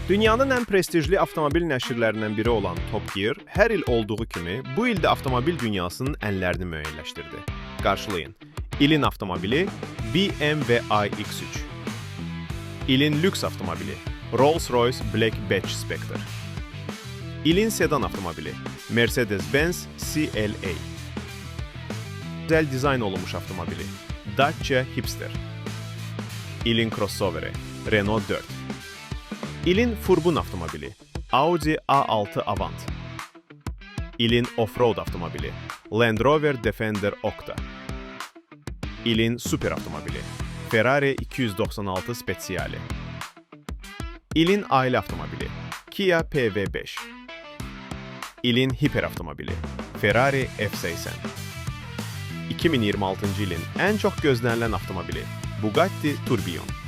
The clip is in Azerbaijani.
Dünyanın ən prestijli avtomobil nəşrlərindən biri olan Top Gear hər il olduğu kimi bu il də avtomobil dünyasının ənlərini müəyyənləşdirdi. Qarşılayın. İlin avtomobili BMW iX3. İlin lüks avtomobili Rolls-Royce Black Badge Spectre. İlin sedan avtomobili Mercedes-Benz CLA. Güzel dizayn olunmuş avtomobili Dacia Hipster. İlin crossoveri Renault 4. İlin furgun avtomobili Audi A6 Avant. İlin offroad avtomobili Land Rover Defender Octa. İlin süper avtomobili Ferrari 296 Speciale. İlin aile avtomobili Kia PV5. İlin hiper avtomobili Ferrari F80. 2026-cı ilin ən çox gözlənilən avtomobili Bugatti Tourbillon.